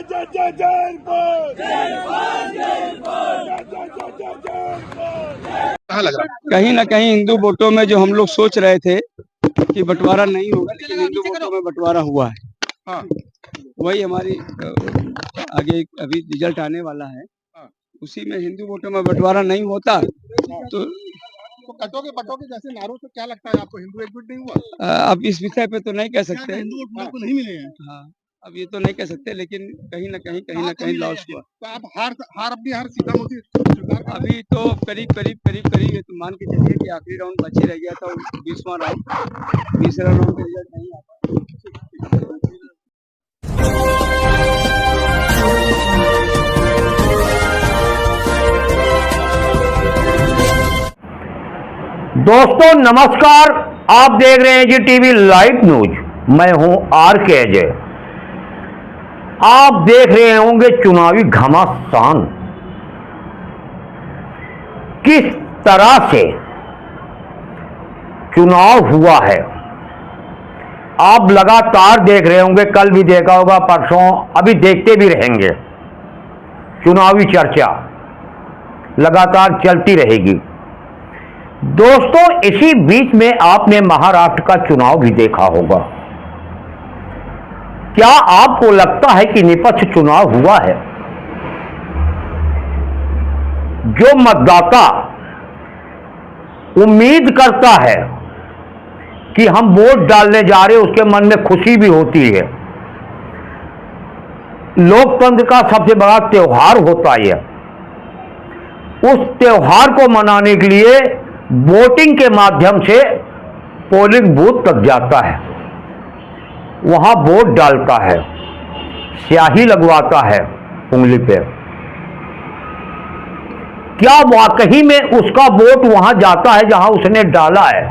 कहाँ लग रहा है? कहीं ना कहीं हिंदू वोटों में जो हम लोग सोच रहे थे कि बंटवारा नहीं होगा, लेकिन हिंदू वोटों में बंटवारा हुआ है। हाँ, वही हमारी आगे अभी रिजल्ट आने वाला है, हाँ। उसी में हिंदू वोटों में बंटवारा नहीं होता तो तो कटोगे पटोगे जैसे नारों से क्या लगता है आपको, हिंदू एकजुट नहीं हुआ? अब इस विषय पे तो नहीं कह सकते। हिंदू वोट आपको नहीं मिले हैं। हाँ, अब ये तो नहीं कह सकते, लेकिन कहीं ना कहीं लॉस हुआ। तो आप हार अपनी हार सीधा-मोटी स्वीकार कर रहे हैं? अभी तो करीब ये तो मान के चलिए कि आखिरी राउंड बचे रह गया था, 20वां राउंड, 20वां राउंड का रिजल्ट नहीं आ पाया। दोस्तों नमस्कार, आप देख रहे हैं जी टीवी लाइव न्यूज। मैं हूं आर के अजय। आप देख रहे होंगे चुनावी घमासान किस तरह से चुनाव हुआ है। आप लगातार देख रहे होंगे, कल भी देखा होगा, परसों, अभी देखते भी रहेंगे। चुनावी चर्चा लगातार चलती रहेगी। दोस्तों इसी बीच में आपने महाराष्ट्र का चुनाव भी देखा होगा। क्या आपको लगता है कि निष्पक्ष चुनाव हुआ है? जो मतदाता उम्मीद करता है कि हम वोट डालने जा रहे हैं, उसके मन में खुशी भी होती है। लोकतंत्र का सबसे बड़ा त्योहार होता है। उस त्योहार को मनाने के लिए वोटिंग के माध्यम से पोलिंग बूथ तक जाता है, वहां वोट डालता है, स्याही लगवाता है उंगली पे। क्या वाकई में उसका वोट वहां जाता है जहां उसने डाला है?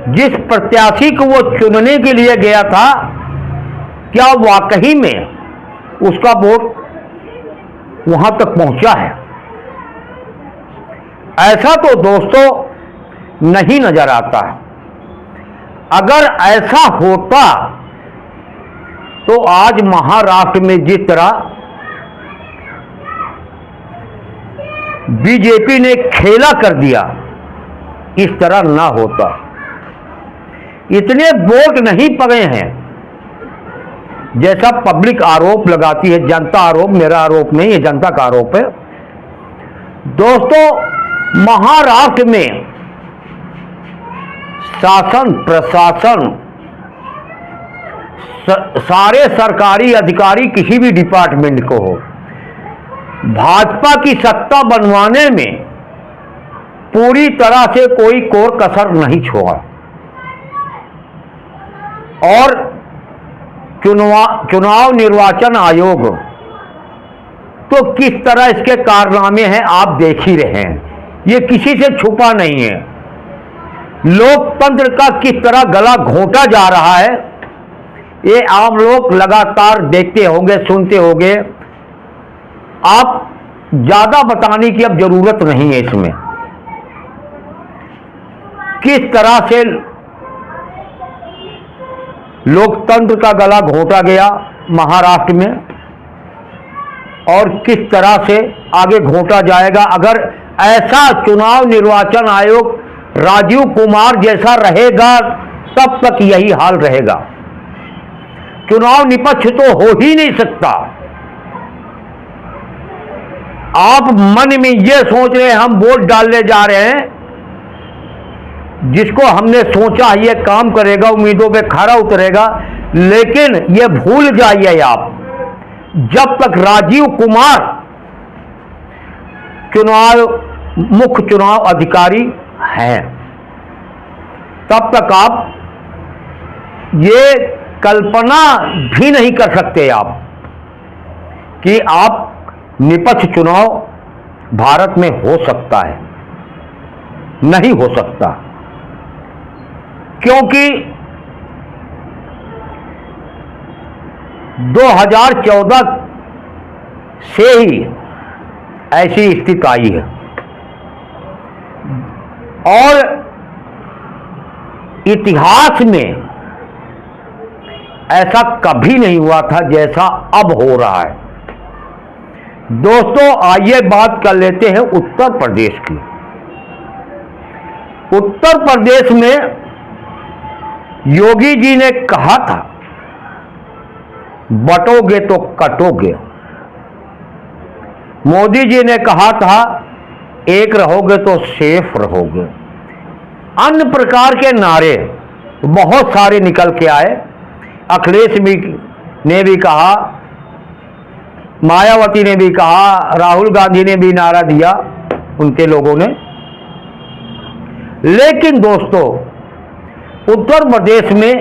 जिस प्रत्याशी को वो चुनने के लिए गया था, क्या वाकई में उसका वोट वहां तक पहुंचा है? ऐसा तो दोस्तों नहीं नजर आता। अगर ऐसा होता तो आज महाराष्ट्र में जिस तरह बीजेपी ने खेला कर दिया, इस तरह ना होता। इतने वोट नहीं पड़े हैं जैसा पब्लिक आरोप लगाती है। जनता आरोप, मेरा आरोप नहीं है, जनता का आरोप है। दोस्तों महाराष्ट्र में शासन प्रशासन, सारे सरकारी अधिकारी, किसी भी डिपार्टमेंट को हो, भाजपा की सत्ता बनवाने में पूरी तरह से कोई कोर कसर नहीं छोड़ा। और चुनाव निर्वाचन आयोग तो किस तरह इसके कारनामे हैं आप देख ही रहे हैं। ये किसी से छुपा नहीं है। लोकतंत्र का किस तरह गला घोंटा जा रहा है, ये आप लोग लगातार देखते होंगे, सुनते होंगे। आप ज्यादा बताने की अब जरूरत नहीं है इसमें। किस तरह से लोकतंत्र का गला घोंटा गया महाराष्ट्र में, और किस तरह से आगे घोंटा जाएगा अगर ऐसा चुनाव निर्वाचन आयोग राजीव कुमार जैसा रहेगा। तब तक यही हाल रहेगा। चुनाव निष्पक्ष तो हो ही नहीं सकता। आप मन में ये सोच रहे हैं हम वोट डालने जा रहे हैं, जिसको हमने सोचा ये काम करेगा, उम्मीदों पे खरा उतरेगा, लेकिन ये भूल जाइए आप, जब तक राजीव कुमार मुख्य चुनाव अधिकारी हैं, तब तक आप ये कल्पना भी नहीं कर सकते आप कि आप निष्पक्ष चुनाव भारत में हो सकता है। नहीं हो सकता, क्योंकि 2014 से ही ऐसी स्थिति आई है। और इतिहास में ऐसा कभी नहीं हुआ था जैसा अब हो रहा है। दोस्तों, आइए बात कर लेते हैं उत्तर प्रदेश की। उत्तर प्रदेश में योगी जी ने कहा था, बटोगे तो कटोगे। मोदी जी ने कहा था, एक रहोगे तो सेफ रहोगे। अन्य प्रकार के नारे बहुत सारे निकल के आए। अखिलेश ने भी कहा, मायावती ने भी कहा, राहुल गांधी ने भी नारा दिया, उनके लोगों ने। लेकिन दोस्तों, उत्तर प्रदेश में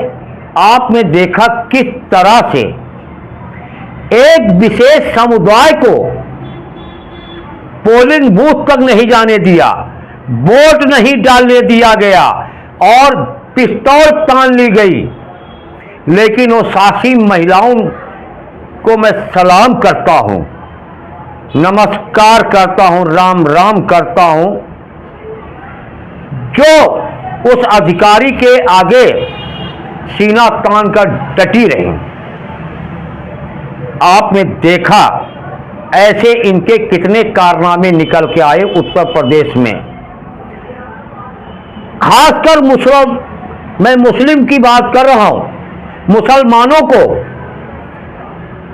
आपने देखा किस तरह से एक विशेष समुदाय को पोलिंग बूथ तक नहीं जाने दिया, वोट नहीं डालने दिया गया और पिस्तौल तान ली गई। लेकिन वो साहसी महिलाओं को मैं सलाम करता हूं, नमस्कार करता हूं, राम राम करता हूं, जो उस अधिकारी के आगे सीना तान कर डटी रही। आपने देखा ऐसे इनके कितने कारनामे निकल के आए उत्तर प्रदेश में। खासकर मैं मुस्लिम की बात कर रहा हूं। मुसलमानों को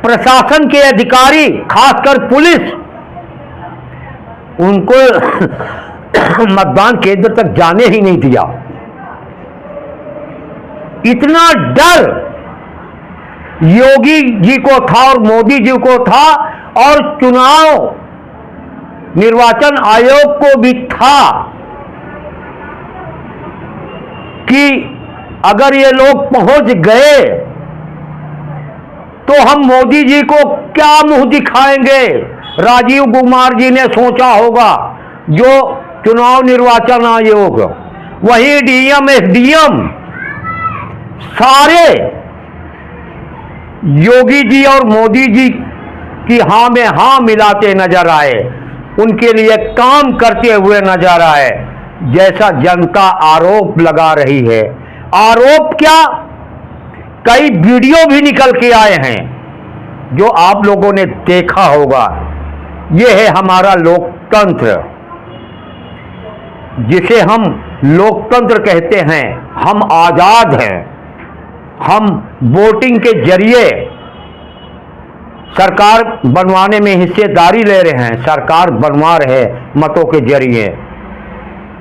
प्रशासन के अधिकारी, खासकर पुलिस, उनको मतदान केंद्र तक जाने ही नहीं दिया। इतना डर योगी जी को था और मोदी जी को था और चुनाव निर्वाचन आयोग को भी था कि अगर ये लोग पहुंच गए तो हम मोदी जी को क्या मुंह दिखाएंगे। राजीव कुमार जी ने सोचा होगा, जो चुनाव निर्वाचन आयोग, वही डीएम एसडीएम सारे योगी जी और मोदी जी की हां में हां मिलाते नजर आए, उनके लिए काम करते हुए नजर आए, जैसा जनता आरोप लगा रही है। आरोप क्या, कई वीडियो भी निकल के आए हैं जो आप लोगों ने देखा होगा। यह है हमारा लोकतंत्र, जिसे हम लोकतंत्र कहते हैं। हम आजाद हैं, हम वोटिंग के जरिए सरकार बनवाने में हिस्सेदारी ले रहे हैं, सरकार बनवा रहे मतों के जरिए।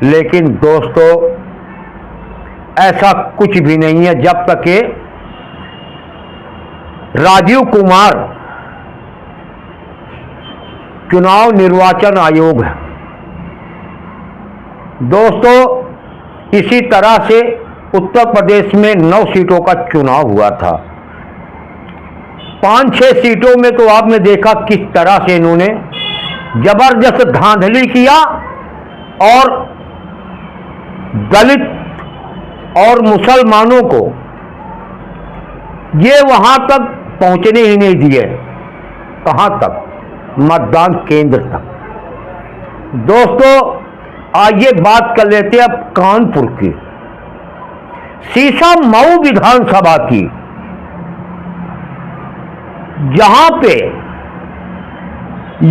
लेकिन दोस्तों, ऐसा कुछ भी नहीं है जब तक कि राजीव कुमार चुनाव निर्वाचन आयोग है। दोस्तों, इसी तरह से उत्तर प्रदेश में 9 सीटों का चुनाव हुआ था। 5-6 सीटों में तो आपने देखा किस तरह से इन्होंने जबरदस्त धांधली किया और दलित और मुसलमानों को ये वहां तक पहुंचने ही नहीं दिए। कहां तक? मतदान केंद्र तक। दोस्तों, आइए बात कर लेते हैं अब कानपुर की, शीशमऊ विधानसभा की, जहां पे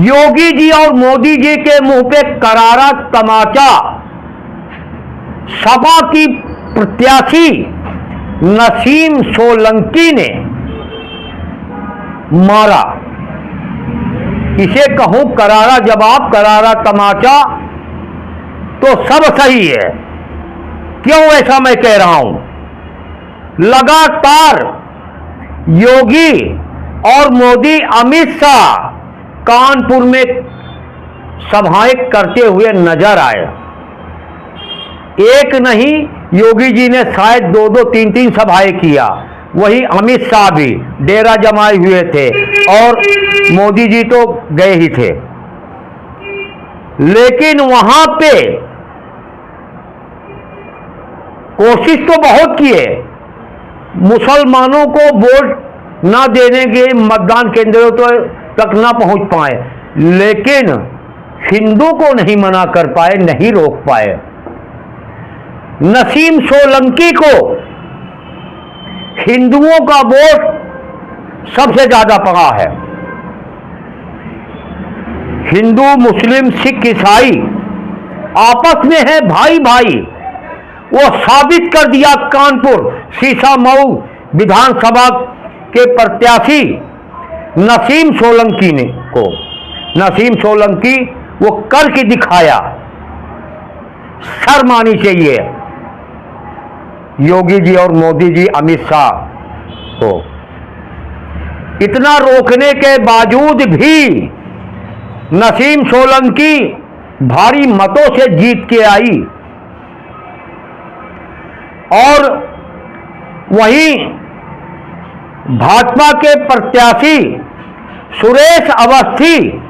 योगी जी और मोदी जी के मुंह पे करारा तमाचा सपा की प्रत्याशी नसीम सोलंकी ने मारा। इसे कहूं करारा जवाब, करारा तमाचा, तो सब सही है। क्यों ऐसा मैं कह रहा हूं? लगातार योगी और मोदी, अमित शाह कानपुर में सभाएं करते हुए नजर आए। एक नहीं, योगी जी ने शायद 2-2, 3-3 सभाएं किया। वही अमित शाह भी डेरा जमाए हुए थे और मोदी जी तो गए ही थे। लेकिन वहां पे कोशिश तो बहुत किए, मुसलमानों को वोट ना देने के, मतदान केंद्रों तक ना पहुंच पाए, लेकिन हिंदू को नहीं मना कर पाए, नहीं रोक पाए। नसीम सोलंकी को हिंदुओं का वोट सबसे ज्यादा पड़ा है। हिंदू, मुस्लिम, सिख, ईसाई आपस में है भाई भाई। वो साबित कर दिया कानपुर शीशा-मऊ विधानसभा के प्रत्याशी नसीम सोलंकी ने को। नसीम सोलंकी वो करके दिखाया। शर्म आनी चाहिए योगी जी और मोदी जी, अमित शाह को। इतना रोकने के बावजूद भी नसीम सोलंकी भारी मतों से जीत के आई। और वहीं भाजपा के प्रत्याशी सुरेश अवस्थी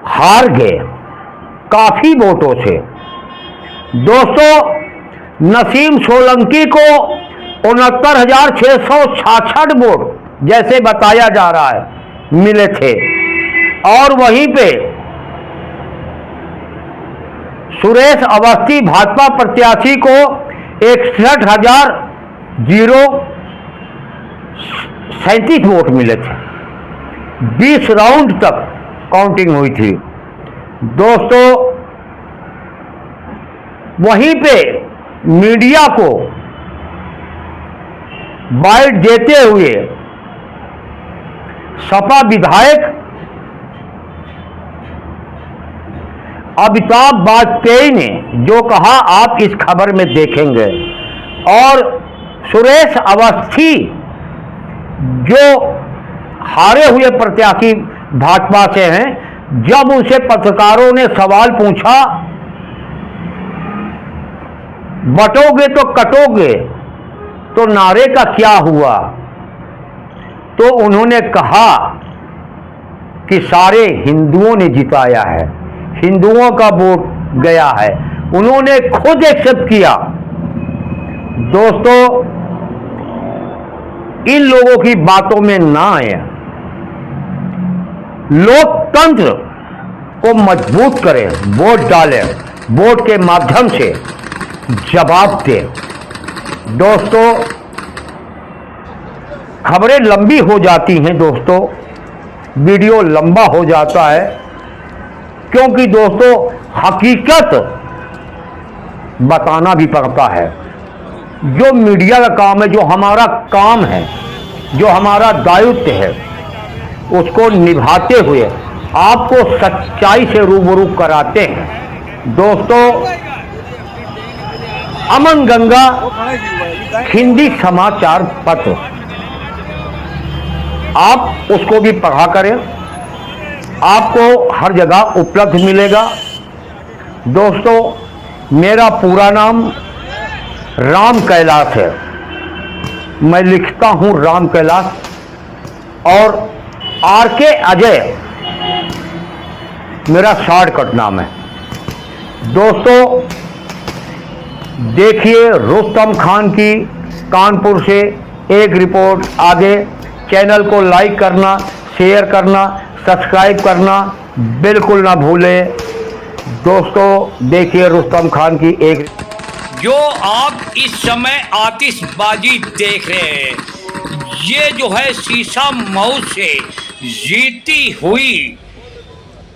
हार गए काफी वोटों से। दोस्तों, नसीम सोलंकी को 69,666 वोट जैसे बताया जा रहा है मिले थे, और वहीं पे सुरेश अवस्थी भाजपा प्रत्याशी को 61,037 वोट मिले थे। 20 राउंड तक काउंटिंग हुई थी। दोस्तों, वहीं पे मीडिया को बाइट देते हुए सपा विधायक अमिताभ वाजपेयी ने जो कहा आप इस खबर में देखेंगे। और सुरेश अवस्थी जो हारे हुए प्रत्याशी भाजपा से हैं, जब उनसे पत्रकारों ने सवाल पूछा बटोगे तो कटोगे तो नारे का क्या हुआ, तो उन्होंने कहा कि सारे हिंदुओं ने जिताया है, हिंदुओं का वोट गया है। उन्होंने खुद एक्सेप्ट किया। दोस्तों, इन लोगों की बातों में ना आए। लोकतंत्र को मजबूत करें, वोट डालें, वोट के माध्यम से जवाब दें। दोस्तों, खबरें लंबी हो जाती हैं दोस्तों, वीडियो लंबा हो जाता है, क्योंकि दोस्तों हकीकत बताना भी पड़ता है। जो मीडिया का काम है, जो हमारा काम है, जो हमारा दायित्व है, उसको निभाते हुए आपको सच्चाई से रूबरू कराते हैं। दोस्तों, अमन गंगा हिंदी समाचार पत्र, आप उसको भी पढ़ा करें, आपको हर जगह उपलब्ध मिलेगा। दोस्तों, मेरा पूरा नाम राम कैलाश है। मैं लिखता हूं राम कैलाश, और आर.के. अजय मेरा शॉर्टकट नाम है। दोस्तों, देखिए रुस्तम खान की कानपुर से एक रिपोर्ट। आगे चैनल को लाइक करना, शेयर करना, सब्सक्राइब करना बिल्कुल ना भूलें। दोस्तों, देखिए रुस्तम खान की एक। जो आप इस समय आतिशबाजी देख रहे हैं, ये जो है शीशा-मऊ से जीती हुई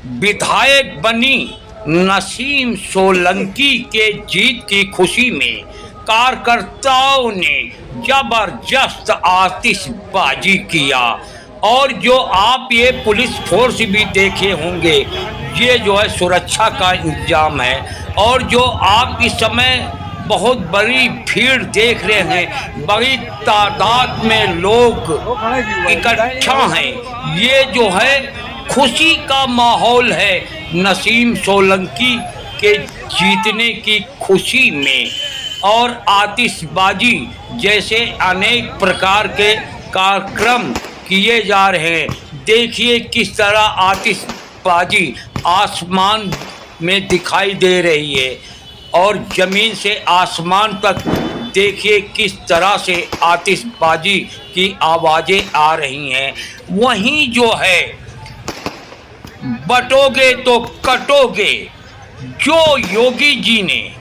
विधायक बनी नसीम सोलंकी के जीत की खुशी में कार्यकर्ताओं ने जबरदस्त आतिशबाजी किया। और जो आप ये पुलिस फोर्स भी देखे होंगे, ये जो है सुरक्षा का इंतजाम है। और जो आप इस समय बहुत बड़ी भीड़ देख रहे हैं, बड़ी तादाद में लोग इकट्ठा हैं, ये जो है खुशी का माहौल है नसीम सोलंकी के जीतने की खुशी में। और आतिशबाजी जैसे अनेक प्रकार के कार्यक्रम किए जा रहे हैं। देखिए किस तरह आतिशबाजी आसमान में दिखाई दे रही है, और ज़मीन से आसमान तक देखिए किस तरह से आतिशबाजी की आवाज़ें आ रही हैं। वहीं जो है बटोगे तो कटोगे, जो योगी जी ने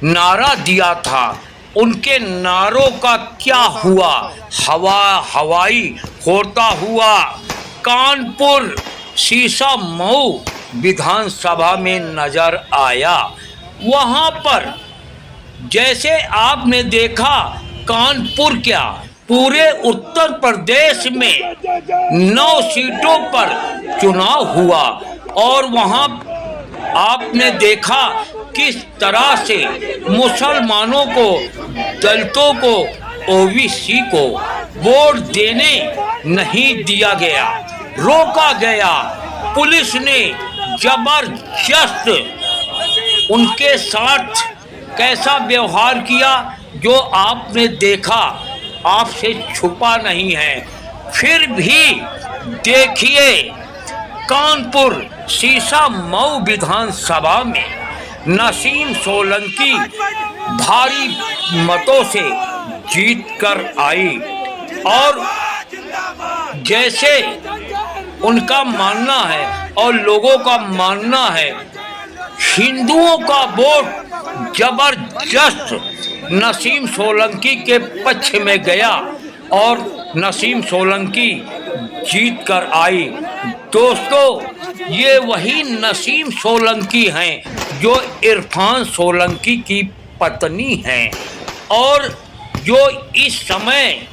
नारा दिया था, उनके नारों का क्या हुआ? हवाई होता हुआ कानपुर शीशा मऊ विधानसभा में नजर आया। वहां पर जैसे आपने देखा, कानपुर क्या पूरे उत्तर प्रदेश में 9 सीटों पर चुनाव हुआ और वहां आपने देखा किस तरह से मुसलमानों को, दलितों को, ओबीसी को वोट देने नहीं दिया गया, रोका गया। पुलिस ने जबरदस्त उनके साथ कैसा व्यवहार किया जो आपने देखा, आपसे छुपा नहीं है। फिर भी देखिए, कानपुर शीशा मऊ विधानसभा में नसीम सोलंकी भारी मतों से जीत कर आई और जैसे उनका मानना है और लोगों का मानना है, हिंदुओं का वोट जबरदस्त नसीम सोलंकी के पक्ष में गया और नसीम सोलंकी जीत कर आई। दोस्तों, ये वही नसीम सोलंकी हैं जो इरफान सोलंकी की पत्नी हैं और जो इस समय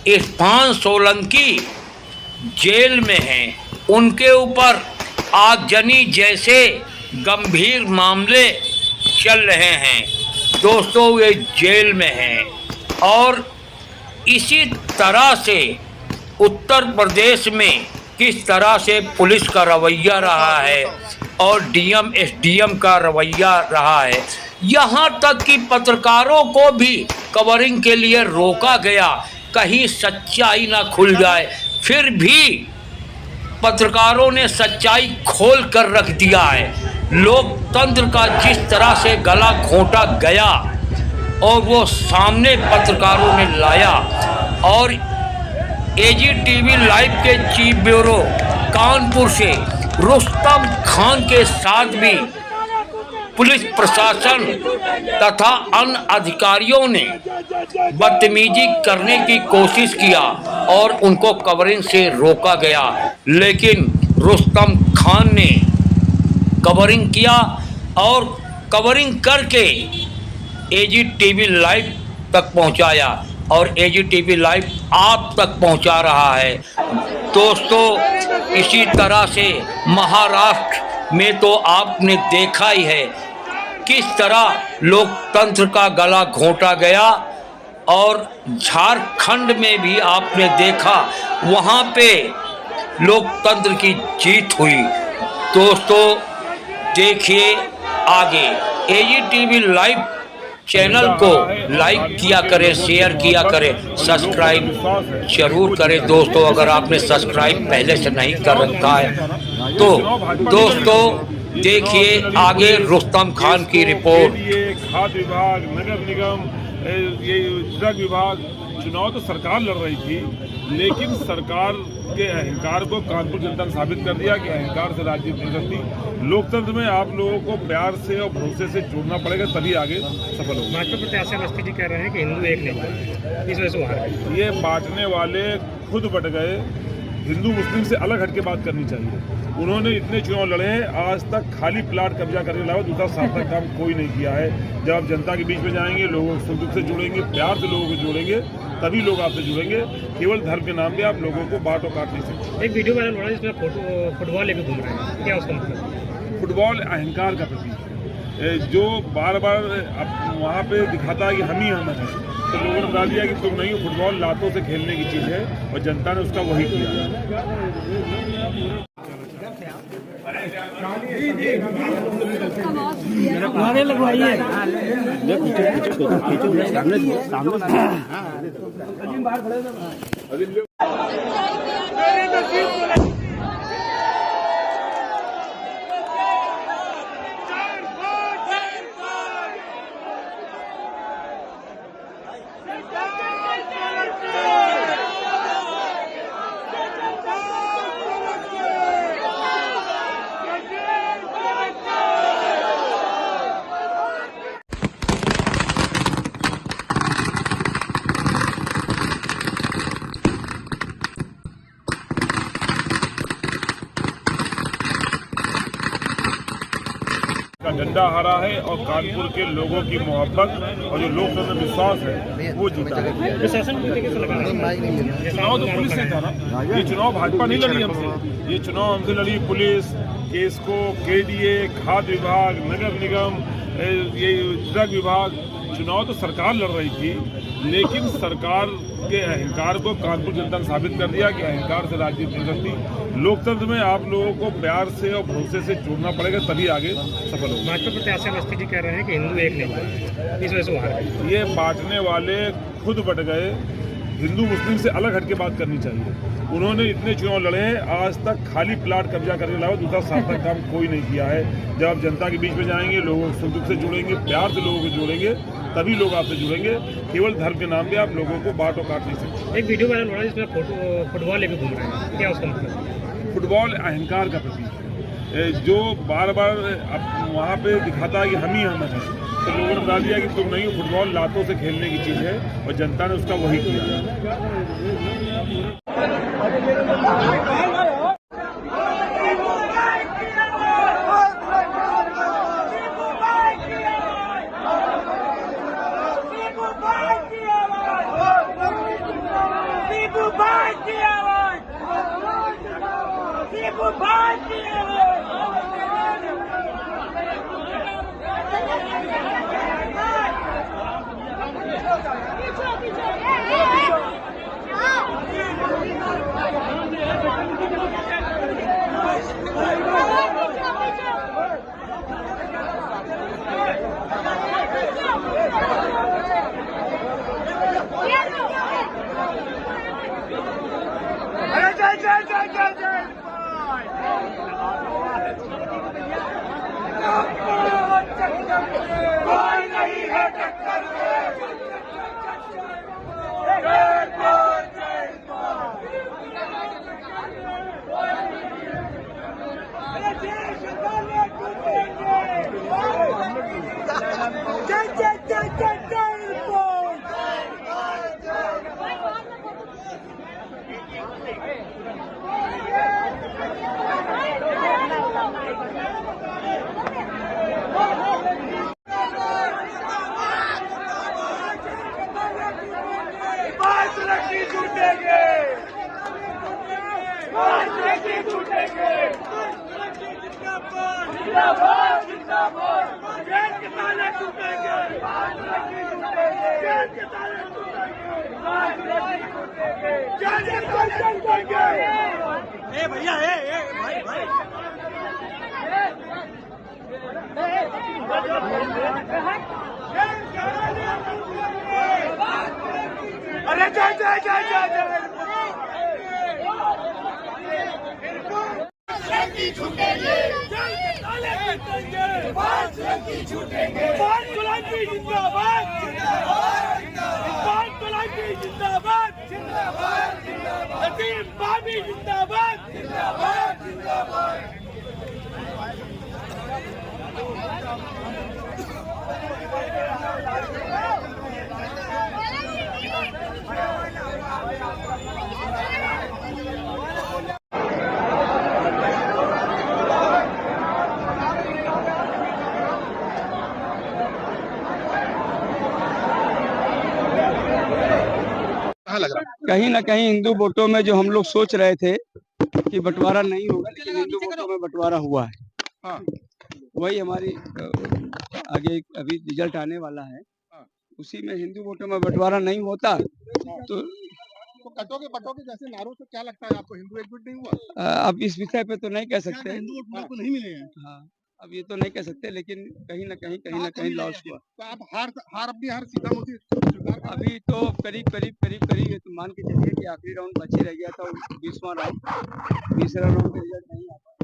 इरफान सोलंकी जेल में हैं। उनके ऊपर आगजनी जैसे गंभीर मामले चल रहे हैं। दोस्तों, वे जेल में हैं और इसी तरह से उत्तर प्रदेश में किस तरह से पुलिस का रवैया रहा है और डीएम एसडीएम का रवैया रहा है, यहाँ तक कि पत्रकारों को भी कवरिंग के लिए रोका गया, कहीं सच्चाई ना खुल जाए। फिर भी पत्रकारों ने सच्चाई खोल कर रख दिया है। लोकतंत्र का जिस तरह से गला घोंटा गया और वो सामने पत्रकारों ने लाया और एजीटीवी लाइव के चीफ ब्यूरो कानपुर से रुस्तम खान के साथ भी पुलिस प्रशासन तथा अन्य अधिकारियों ने बदतमीजी करने की कोशिश किया और उनको कवरिंग से रोका गया, लेकिन रुस्तम खान ने कवरिंग किया और कवरिंग करके एजीटीवी लाइव तक पहुंचाया और एजीटीवी लाइव आप तक पहुंचा रहा है। दोस्तों, इसी तरह से महाराष्ट्र में तो आपने देखा ही है किस तरह लोकतंत्र का गला घोंटा गया और झारखंड में भी आपने देखा, वहाँ पे लोकतंत्र की जीत हुई। दोस्तों, देखिए आगे एजीटीवी लाइव चैनल को लाइक किया करें, शेयर किया करें, सब्सक्राइब जरूर करें। दोस्तों, अगर आपने सब्सक्राइब पहले से नहीं कर रखा है तो दोस्तों देखिए आगे रुस्तम खान की रिपोर्ट। ये खाद्य विभाग, नगर निगम, ये ड्रग विभाग, चुनाव तो सरकार लड़ रही थी, लेकिन सरकार के अहंकार को कानपुर जनता ने साबित कर दिया कि अहंकार से राजनीति नहीं करती। लोकतंत्र में आप लोगों को प्यार से और भरोसे से जोड़ना पड़ेगा, तभी आगे सफल होगा। भाजपा प्रत्याशी अवस्थी जी कह रहे हैं कि हिंदू एक नहीं, इस वजह से हार गए। ये बांटने वाले खुद बट गए। हिंदू मुस्लिम से अलग हटके बात करनी चाहिए। उन्होंने इतने चुनाव लड़े हैं, आज तक खाली प्लाट कब्जा करने के अलावा दूसरा सार्थक काम कोई नहीं किया है। जब आप जनता के बीच में जाएंगे, लोगों को सुख दुख से जुड़ेंगे, प्यार से लोगों को जोड़ेंगे, तभी लोग आपसे जुड़ेंगे। केवल धर्म के नाम पे आप लोगों को बांट और काट नहीं सकते। एक वीडियो वायरल हो रहा है जिसमें फुटबॉल लेके घूम रहे हैं, क्या उसका मतलब? फुटबॉल अहंकार का प्रतीक है जो बार बार वहाँ पे दिखाता है कि हम ही हम हैं। तो लोगों ने बता दिया कि तुम नहीं हो, फुटबॉल लातों से खेलने की चीज़ है और जनता ने उसका वही किया। नारे लगवाइए। डंडा हारा है और कानपुर के लोगों की मोहब्बत और जो लोकतंत्र में विश्वास है वो जीता है। प्रशासन को कैसे लगा? चुनाव तो पुलिस ने था ना, ये चुनाव भाजपा नहीं लड़ी हमसे, ये चुनाव हमसे लड़ी पुलिस, केसको, केडीए, खाद्य विभाग, नगर निगम, ये ड्रग विभाग। चुनाव तो सरकार लड़ रही थी, लेकिन सरकार के अहंकार को कानपुर जनता ने साबित कर दिया कि अहंकार से राजनीति नहीं करती। लोकतंत्र में आप लोगों को प्यार से और भरोसे से जोड़ना पड़ेगा, तभी आगे सफल होगा। भाजपा प्रत्याशी अवस्थी जी कह रहे हैं कि हिंदू एक नहीं हुआ, इस वजह से हार गए। ये बांटने वाले खुद बट गए। हिंदू मुस्लिम से अलग हटके बात करनी चाहिए। उन्होंने इतने चुनाव लड़े हैं, आज तक खाली प्लाट कब्जा करने के अलावा दूसरा सार्थक काम कोई नहीं किया है। जब आप जनता के बीच में जाएंगे, लोगों को सुख दुख से जुड़ेंगे, प्यार से लोगों को जोड़ेंगे, तभी लोग आपसे जुड़ेंगे। केवल धर्म के नाम पे आप लोगों को बांट और काट नहीं सकते। एक वीडियो वायरल हो रहा है जिसमें फुटबॉल लेके घूम रहे हैं, क्या उसका मतलब? फुटबॉल अहंकार का प्रतीक है, जो बार बार वहाँ पे दिखाता है कि हम ही हम हैं। तो लोगों ने बता दिया कि तुम नहीं हो, फुटबॉल लातों से खेलने की चीज़ है और जनता ने उसका वही किया। अरे जय जय जय जय जय छूटेंगे, छूटेंगे, जिंदाबाद, जिंदाबाद, जिंदाबाद, जिंदाबाद। लग रहा है कहीं ना कहीं हिंदू वोटों में जो हम लोग सोच रहे थे कि बंटवारा नहीं होगा, लेकिन हिंदू वोटों में बंटवारा हुआ है। हाँ। वही हमारी आगे अभी रिजल्ट आने वाला है, उसी में हिंदू वोटों में बंटवारा नहीं होता तो कटोगे पटोगे जैसे नारों से क्या लगता है आपको हिंदू एकजुट नहीं हुआ? अब इस विषय पे तो नहीं कह सकते। हिंदू वोट को नहीं मिले हैं। हाँ, अब ये तो नहीं कह सकते, लेकिन कहीं ना कहीं लॉस हुआ। तो आप हार अपनी हार सीधा मोदी स्वीकार कर। अभी तो करीब ये तो मान के चलिए कि आखिरी राउंड बचे रह गया था, 20वां राउंड, 20वां राउंड का रिजल्ट नहीं आ पाया।